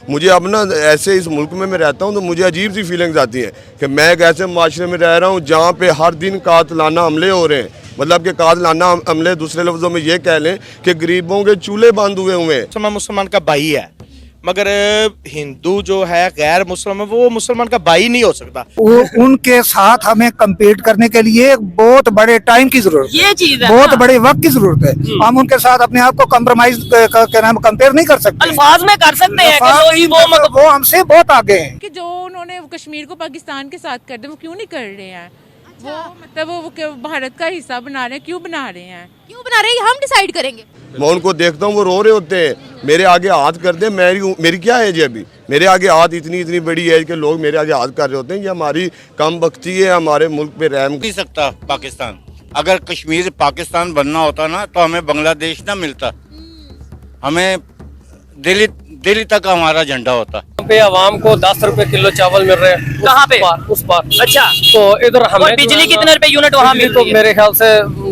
मुझे अब ना ऐसे इस मुल्क में मैं रहता हूँ तो मुझे अजीब सी फीलिंग्स आती हैं कि मैं एक ऐसे माशरे में रह रहा हूँ जहाँ पे हर दिन कातलाना हमले हो रहे हैं। मतलब कि कातलाना हमले, दूसरे लफ्ज़ों में ये कह लें कि गरीबों के चूल्हे बंद हुए हुए हैं। मुसलमान का भाई है, मगर हिंदू जो है गैर मुसलमान, वो मुसलमान का भाई नहीं हो सकता। वो उनके साथ हमें कम्पीट करने के लिए बहुत बड़े टाइम की जरूरत है, ये चीज है, बहुत बड़े वक्त की जरूरत है। हम उनके साथ अपने आप को कम्प्रोमाइज कंपेयर नहीं कर सकते। अल्फाज में कर सकते हैं कि वो हमसे बहुत आगे हैं। कि जो उन्होंने कश्मीर को पाकिस्तान के साथ कर दिया, वो क्यों नहीं कर रहे हैं? वो मतलब वो भारत का हिस्सा बना रहे हैं, क्यों बना रहे हैं? क्यों बना रहे हैं हम डिसाइड करेंगे। मैं उनको देखता हूँ वो रो रहे होते हैं, मेरे आगे हाथ कर दे। मेरी क्या एज है अभी? मेरे आगे हाथ, इतनी बड़ी एज के लोग मेरे आगे हाथ कर रहे होते हैं। ये हमारी कम बख्ती है, हमारे मुल्क पे रहम नहीं सकता पाकिस्तान। अगर कश्मीर पाकिस्तान बनना होता ना तो हमें बांग्लादेश ना मिलता, हमें दिल्ली तक हमारा झंडा होता। पे आवाम को 10 रुपए किलो चावल मिल रहे हैं। कहाँ पे? उस पार। अच्छा, तो इधर हमें बिजली कितने रुपए यूनिट वहाँ मिल तो रही है? मेरे ख्याल से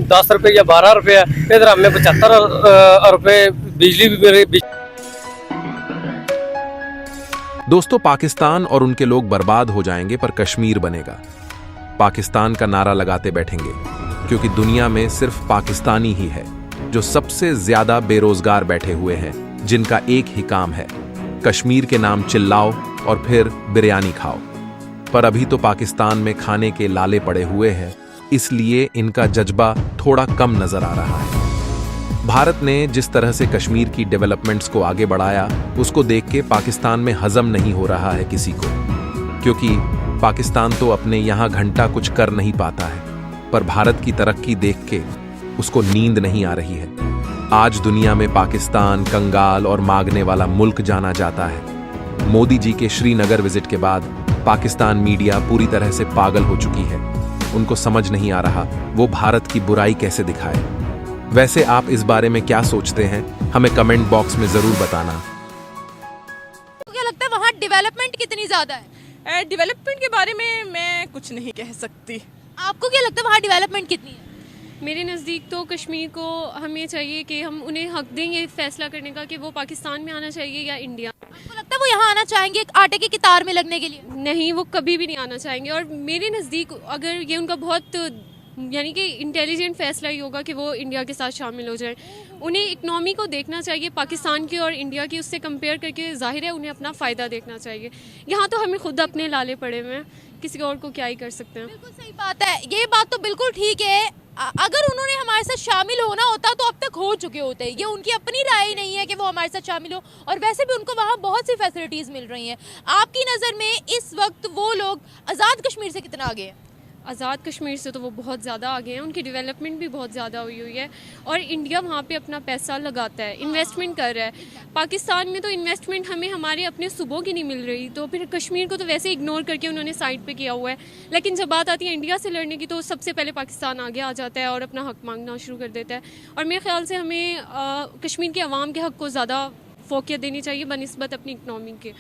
10 रुपए या 12 रुपए है। इधर हमें 75 रुपए बिजली भी मिल रही। दोस्तों, पाकिस्तान और उनके लोग बर्बाद हो जाएंगे पर कश्मीर बनेगा। पाकिस्तान का नारा लगाते बैठेंगे क्योंकि दुनिया में सिर्फ पाकिस्तानी ही है जो सबसे ज्यादा बेरोजगार बैठे हुए हैं, जिनका एक ही काम है कश्मीर के नाम चिल्लाओ और फिर बिरयानी खाओ। पर अभी तो पाकिस्तान में खाने के लाले पड़े हुए हैं, इसलिए इनका जज्बा थोड़ा कम नजर आ रहा है। भारत ने जिस तरह से कश्मीर की डेवलपमेंट्स को आगे बढ़ाया, उसको देख के पाकिस्तान में हजम नहीं हो रहा है किसी को, क्योंकि पाकिस्तान तो अपने यहाँ घंटा कुछ कर नहीं पाता है, पर भारत की तरक्की देख के उसको नींद नहीं आ रही है। आज दुनिया में पाकिस्तान कंगाल और मांगने वाला मुल्क जाना जाता है। मोदी जी के श्रीनगर विजिट के बाद पाकिस्तान मीडिया पूरी तरह से पागल हो चुकी है। उनको समझ नहीं आ रहा वो भारत की बुराई कैसे दिखाए। वैसे आप इस बारे में क्या सोचते हैं, हमें कमेंट बॉक्स में जरूर बताना। तो क्या लगता है वहाँ डेवलपमेंट कितनी ज्यादा है? डेवलपमेंट के बारे में मैं कुछ नहीं कह सकती। आपको क्या लगता है वहाँ डेवलपमेंट कितनी है? मेरे नज़दीक तो कश्मीर को हमें चाहिए कि हम उन्हें हक दें ये फैसला करने का कि वो पाकिस्तान में आना चाहिए या इंडिया। आपको लगता है वो यहाँ आना चाहेंगे आटे की कतार में लगने के लिए? नहीं, वो कभी भी नहीं आना चाहेंगे। और मेरे नज़दीक अगर ये उनका बहुत यानी कि इंटेलिजेंट फैसला ही होगा कि वो इंडिया के साथ शामिल हो जाए। उन्हें इकनॉमी को देखना चाहिए पाकिस्तान की और इंडिया की, उससे कंपेयर करके जाहिर है उन्हें अपना फ़ायदा देखना चाहिए। यहाँ तो हमें खुद अपने लाले पड़े हुए हैं, किसी और को क्या ही कर सकते हैं। बिल्कुल सही बात है, ये बात तो बिल्कुल ठीक है। अगर उन्होंने हमारे साथ शामिल होना होता तो अब तक हो चुके होते। ये उनकी अपनी राय नहीं है कि वो हमारे साथ शामिल हो, और वैसे भी उनको वहाँ बहुत सी फैसिलिटीज़ मिल रही हैं। आपकी नज़र में इस वक्त वो लोग आज़ाद कश्मीर से कितना आगे हैं? आज़ाद कश्मीर से तो वो बहुत ज़्यादा आगे हैं, उनकी डेवलपमेंट भी बहुत ज़्यादा हुई है और इंडिया वहाँ पे अपना पैसा लगाता है, इन्वेस्टमेंट कर रहा है। पाकिस्तान में तो इन्वेस्टमेंट हमें हमारे अपने सूबों की नहीं मिल रही, तो फिर कश्मीर को तो वैसे इग्नोर करके उन्होंने साइड पे किया हुआ है। लेकिन जब बात आती है इंडिया से लड़ने की तो सबसे पहले पाकिस्तान आगे आ जाता है और अपना हक मांगना शुरू कर देता है। और मेरे ख्याल से हमें कश्मीर के अवाम के हक को ज़्यादा फोकियत देनी चाहिए बनिस्बत अपनी इकनॉमी के।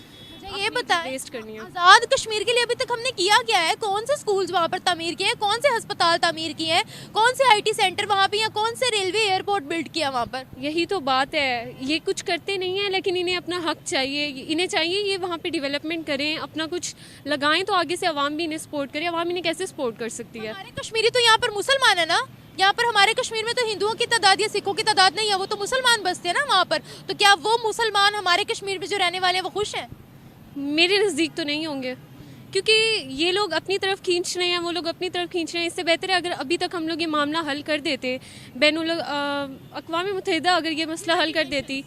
ये बताएं, वेस्ट करनी है। आज़ाद कश्मीर के लिए अभी तक हमने किया क्या है? कौन से स्कूल्स वहाँ पर तामीर किए हैं? कौन से अस्पताल तामीर किए हैं? कौन से आईटी सेंटर वहाँ पे, या कौन से रेलवे एयरपोर्ट बिल्ड किया वहाँ पर? यही तो बात है, ये कुछ करते नहीं है, लेकिन इन्हें अपना हक चाहिए। इन्हें चाहिए ये वहाँ पे डेवलपमेंट करें, अपना कुछ लगाएं तो आगे से अवाम भी इन्हें सपोर्ट करे। अवाम इन्हें कैसे सपोर्ट कर सकती है? हमारे कश्मीरी तो यहाँ पर मुसलमान है ना, यहाँ पर हमारे कश्मीर में तो हिंदुओं की तादाद या सिखों की तादाद नहीं है, वो तो मुसलमान बसते हैं ना वहाँ पर। तो क्या वो मुसलमान हमारे कश्मीर में जो रहने वाले हैं वो खुश हैं? मेरे नज़दीक तो नहीं होंगे, क्योंकि ये लोग अपनी तरफ खींच रहे हैं, वो लोग अपनी तरफ खींच रहे हैं। इससे बेहतर है अगर अभी तक हम लोग ये मामला हल कर देते, अक़वाम मुत्तहिदा अगर ये मसला हल कर देती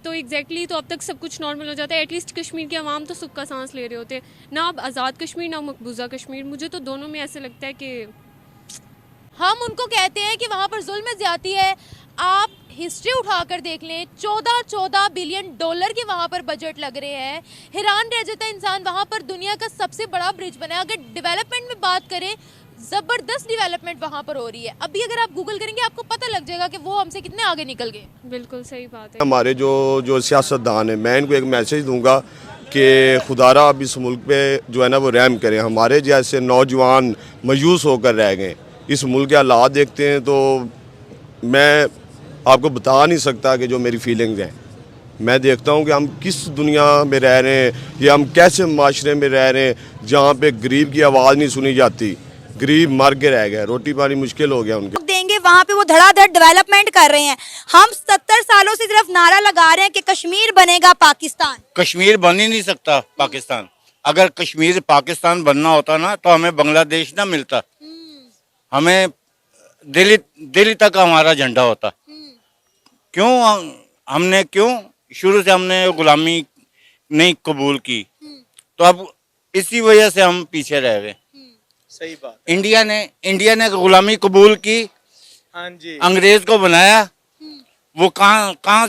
तो एग्जैक्टली तो अब तक सब कुछ नॉर्मल हो जाता है। एटलीस्ट कश्मीर के अवाम तो सुख का सांस ले रहे होते ना। अब आज़ाद कश्मीर ना मकबूजा कश्मीर, मुझे तो दोनों में ऐसे लगता है कि हम उनको कहते हैं कि वहाँ पर जुल्म ज़्यादती है। आप हिस्ट्री उठाकर देख लें, 14 बिलियन डॉलर के वहाँ पर बजट लग रहे हैं। हैरान रह जाता है इंसान, वहाँ पर दुनिया का सबसे बड़ा ब्रिज बना है। अगर डेवलपमेंट में बात करें, ज़बरदस्त डेवलपमेंट वहाँ पर हो रही है। अभी अगर आप गूगल करेंगे आपको पता लग जाएगा कि वो हमसे कितने आगे निकल गए। बिल्कुल सही बात है। हमारे जो सियासतदान है, मैं इनको एक मैसेज दूंगा कि खुदारा अब इस मुल्क पे जो है ना वो रहम करें। हमारे जैसे नौजवान मायूस होकर रह गए। इस मुल्क के हालात देखते हैं तो मैं आपको बता नहीं सकता कि जो मेरी फीलिंग्स हैं। मैं देखता हूँ कि हम किस दुनिया में रह रहे हैं, या हम कैसे माशरे में रह रहे हैं जहाँ पे गरीब की आवाज़ नहीं सुनी जाती। गरीब मर के रह गए, रोटी पानी मुश्किल हो गया उनके। देंगे वहाँ पे वो धड़ाधड़ डेवलपमेंट कर रहे हैं। हम 70 सालों से सिर्फ नारा लगा रहे हैं कि कश्मीर बनेगा पाकिस्तान। कश्मीर बन ही नहीं सकता पाकिस्तान। अगर कश्मीर पाकिस्तान बनना होता ना तो हमें बांग्लादेश ना मिलता, हमें दिल्ली तक हमारा झंडा होता। क्यों शुरू से हमने गुलामी नहीं कबूल की, तो अब इसी वजह से हम पीछे रह गए। सही बात। इंडिया ने गुलामी कबूल की, हाँ जी, अंग्रेज को बनाया। वो कहाँ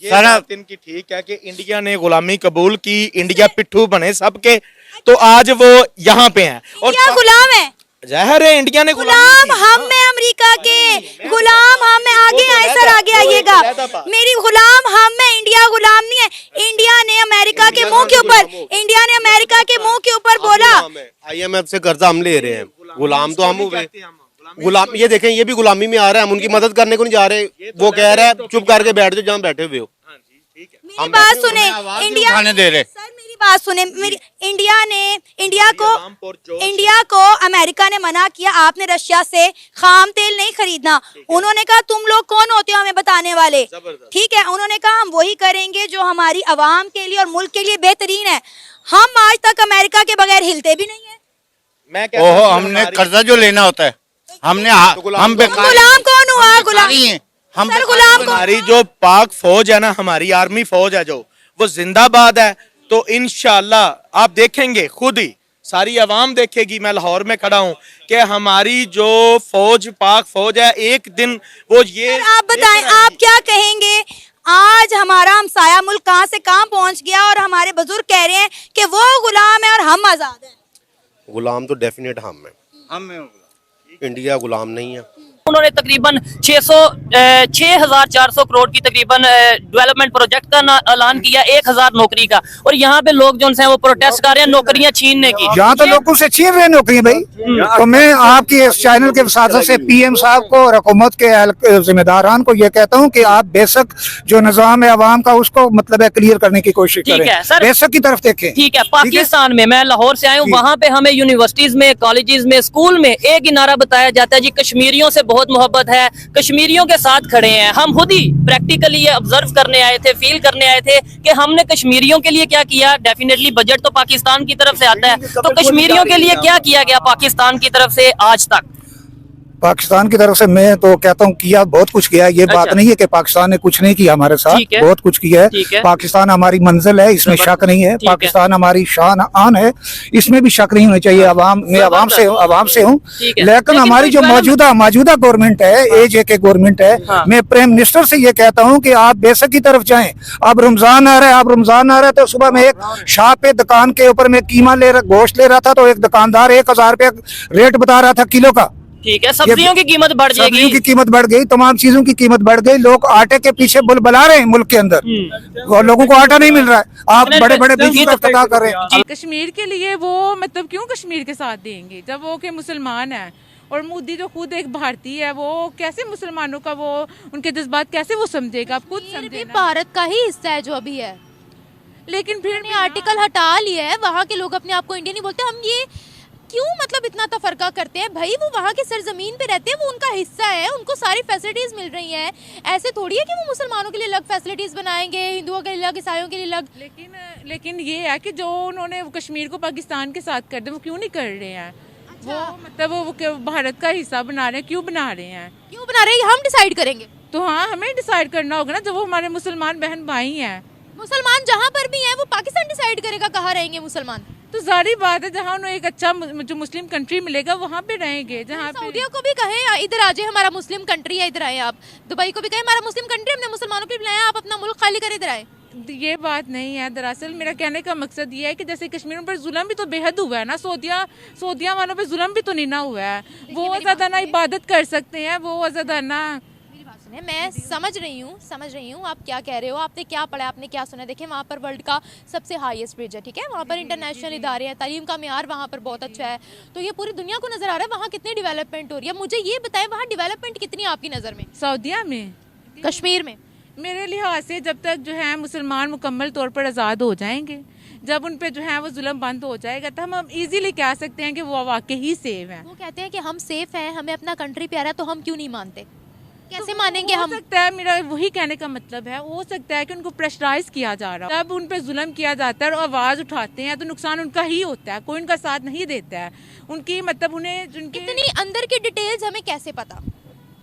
ये सारा बात इनकी ठीक है कि इंडिया ने गुलामी कबूल की, इंडिया पिट्ठू बने सबके, तो आज वो यहाँ पे हैं। और क्या गुलाम है? जहर है, इंडिया ने गुलाम हम में अमेरिका के, गुलाम हम में। आगे आए सर, आगे आइएगा। मेरी गुलाम हम में, इंडिया गुलाम नहीं है। इंडिया ने अमेरिका के मुंह के ऊपर, इंडिया ने अमेरिका के मुंह के ऊपर बोला IMF से कर्जा हम ले रहे हैं, गुलाम तो हम हुए। गुलाम ये देखें, ये भी गुलामी में आ रहा है, हम उनकी मदद करने को नहीं जा रहे। वो कह रहा है चुप करके बैठ जाओ जहाँ बैठे हुए हो। मेरी बात सुने, इंडिया दे रहे। सर मेरी बात सुने, मेरी इंडिया को अमेरिका ने मना किया, आपने रशिया से खाम तेल नहीं खरीदना। उन्होंने कहा तुम लोग कौन होते हो हमें बताने वाले, ठीक है। उन्होंने कहा हम वही करेंगे जो हमारी आवाम के लिए और मुल्क के लिए बेहतरीन है। हम आज तक अमेरिका के बगैर हिलते भी नहीं है। ओहो, हमने कर्जा जो लेना होता है हमने हम गुलाम कौन हुआ? गुलाम हमारी जो पाक फौज है ना, हमारी आर्मी फौज है जो, वो जिंदाबाद है। तो इंशाल्लाह आप देखेंगे, खुद ही सारी आवाम देखेगी, मैं लाहौर में खड़ा हूँ, कि हमारी जो फौज, पाक फौज है, एक दिन वो ये। आप बताएं, आप क्या कहेंगे? आज हमारा हमसाया मुल्क कहाँ से कहाँ पहुँच गया, और हमारे बुजुर्ग कह रहे हैं कि वो गुलाम है और हम आजाद हैं। गुलाम तो डेफिनेट हम है, इंडिया गुलाम नहीं है। उन्होंने तकरीबन 6,400 करोड़ की तकरीबन डेवलपमेंट प्रोजेक्ट का ऐलान किया, 1,000 नौकरी का। और यहाँ पे लोग जो हैं वो प्रोटेस्ट कर रहे हैं नौकरियां छीनने की। यहाँ तो लोगों से छीन रहे हैं नौकरियां भाई। तो मैं आपकी इस चैनल के साथ से PM साहब को और हुकूमत के जिम्मेदारान को ये कहता हूँ कि आप बेशक जो निजाम है अवाम का, उसको मतलब है क्लियर करने की कोशिश करें, बेशक की तरफ देखें। ठीक है, पाकिस्तान में, मैं लाहौर से आया हूँ, वहाँ पे हमें यूनिवर्सिटीज में, कॉलेजेस में, स्कूल में एक ही नारा बताया जाता है जी, कश्मीरियों से बहुत मोहब्बत है, कश्मीरियों के साथ खड़े हैं। हम खुद ही प्रैक्टिकली ये ऑब्जर्व करने आए थे, फील करने आए थे कि हमने कश्मीरियों के लिए क्या किया। डेफिनेटली बजट तो पाकिस्तान की तरफ से आता है, तो कश्मीरियों के लिए क्या किया गया पाकिस्तान की तरफ से आज तक? पाकिस्तान की तरफ से मैं तो कहता हूँ किया, बहुत कुछ किया है। ये बात नहीं है कि पाकिस्तान ने कुछ नहीं किया हमारे साथ, बहुत कुछ किया है। पाकिस्तान हमारी मंजिल है, इसमें शक नहीं है। पाकिस्तान हमारी शान आन है, इसमें भी शक नहीं होना चाहिए। मैं आवाम से हूँ। लेकिन हमारी जो मौजूदा गवर्नमेंट है, AJK गवर्नमेंट है, मैं प्राइम मिनिस्टर से ये कहता हूँ कि आप बेशक की तरफ जाएं। अब रमजान आ रहा है, तो सुबह में एक शॉप पे दुकान के ऊपर मैं कीमा गोश्त ले रहा था, तो एक दुकानदार 1,000 रुपया रेट बता रहा था किलो का। ठीक है, सब्जियों की कीमत बढ़ जाएगी, सब्जियों की कीमत बढ़ गई, तमाम चीजों की कीमत बढ़ गई। लोग आटे के पीछे बुलबुला रहे हैं मुल्क के अंदर, और लोगों को आटा नहीं मिल रहा है। आप बड़े बड़े बिजनेस इफ्तिताह कर रहे हैं। कश्मीर के लिए वो मतलब क्यों कश्मीर के साथ देंगे जब वो के मुसलमान है, और मोदी जो खुद एक भारतीय है, वो कैसे मुसलमानों का वो उनके जज्बात कैसे वो समझेगा? आप खुद समझे, भारत का ही हिस्सा है जो अभी है, लेकिन फिर आर्टिकल हटा लिया है। वहाँ के लोग अपने आप को इंडिया नहीं बोलते। हम ये क्यों मतलब इतना तफरका करते हैं भाई? वो वहाँ के सरजमीन पे रहते हैं, वो उनका हिस्सा है, उनको सारी फैसिलिटीज मिल रही हैं। ऐसे थोड़ी है कि वो मुसलमानों के लिए अलग फैसिलिटीज बनाएंगे, हिंदुओं के लिए अलग, ईसाइयों के लिए अलग। लेकिन ये है कि जो उन्होंने कश्मीर को पाकिस्तान के साथ कर दे, वो क्यों नहीं कर रहे हैं? वो मतलब वो भारत का हिस्सा बना रहे हैं, क्यों बना रहे हैं? क्यों बना रहे हैं हम डिसाइड करेंगे। तो हाँ, हमें डिसाइड करना होगा ना, जब वो हमारे मुसलमान बहन भाई हैं। मुसलमान जहाँ पर भी है वो पाकिस्तान डिसाइड करेगा कहाँ रहेंगे मुसलमान। तो जारी बात है, जहाँ उन्हें एक अच्छा जो मुस्लिम कंट्री मिलेगा वहाँ पे रहेंगे। जहाँ सऊदिया को भी कहें इधर आ जाए, हमारा मुस्लिम कंट्री है, इधर आए आप। दुबई को भी कहें हमारा मुस्लिम कंट्री, हमने मुसलमानों के लिए बनाया, आप अपना मुल्क खाली कर इधर आए। ये बात नहीं है। दरअसल मेरा कहने का मकसद ये है कि जैसे कश्मीर पर जुल्म भी तो बेहद हुआ है ना, सऊदिया वालों पे जुल्म भी तो नहीं ना हुआ है। वो ज्यादा ना इबादत कर सकते हैं, वो ज्यादा ना। मैं समझ रही हूँ आप क्या कह रहे हो, आपने क्या पढ़ा, आपने क्या सुना। देखिए वहाँ पर वर्ल्ड का सबसे हाईएस्ट ब्रिज है, ठीक है, वहाँ पर इंटरनेशनल इदारे हैं, तालीम का मेयार वहाँ पर बहुत अच्छा है, तो ये पूरी दुनिया को नजर आ रहा है वहाँ कितनी डेवलपमेंट हो रही है। मुझे ये बताएं वहाँ डेवलपमेंट कितनी है आपकी नज़र में? सऊदिया में, कश्मीर में मेरे लिहाज से जब तक जो है मुसलमान मुकम्मल तौर पर आज़ाद हो जाएंगे, जब उन पे जो है वो जुल्म बंद हो जाएगा, तो हम इजीली कह सकते हैं कि वो वाकई ही सेफ हैं। वो कहते हैं कि हम सेफ हैं, हमें अपना कंट्री प्यारा है, तो हम क्यों नहीं मानते? कैसे मानेंगे हम? हो सकता है, मेरा वही कहने का मतलब है, हो सकता है कि उनको प्रेशराइज किया जा रहा है, जब उन पे जुल्म किया जाता है और आवाज उठाते हैं तो नुकसान उनका ही होता है, कोई उनका साथ नहीं देता है। उनकी मतलब उन्हें उनके इतनी अंदर की डिटेल्स हमें कैसे पता?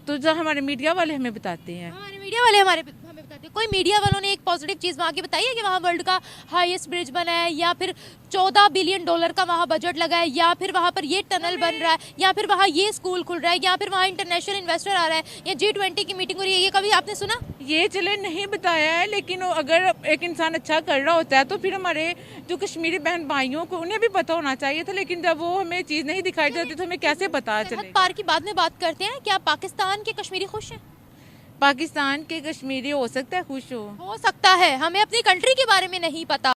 तो जो हमारे मीडिया वाले हमें बताते हैं। हमारे मीडिया वाले हमें बताते हैं। कोई मीडिया वालों ने एक पॉजिटिव चीज़ वहाँ की बताई है कि वहाँ वर्ल्ड का हाईएस्ट ब्रिज बना है, या फिर $14 बिलियन का वहाँ बजट लगा है, या फिर वहाँ पर ये टनल बन रहा है, या फिर वहाँ ये स्कूल खुल रहा है, या फिर वहाँ इंटरनेशनल इन्वेस्टर आ रहा है, या G20 की मीटिंग हो रही है? ये कभी आपने सुना? ये चले नहीं बताया है, लेकिन अगर एक इंसान अच्छा कर रहा होता है तो फिर हमारे जो कश्मीरी बहन भाइयों को उन्हें भी पता होना चाहिए था, लेकिन जब वो हमें चीज़ नहीं दिखाई देती तो हमें कैसे पता चले? सरहद पार की बाद में बात करते हैं। क्या पाकिस्तान के कश्मीरी खुश हैं? पाकिस्तान के कश्मीरी हो सकता है खुश हो सकता है, हमें अपनी कंट्री के बारे में नहीं पता।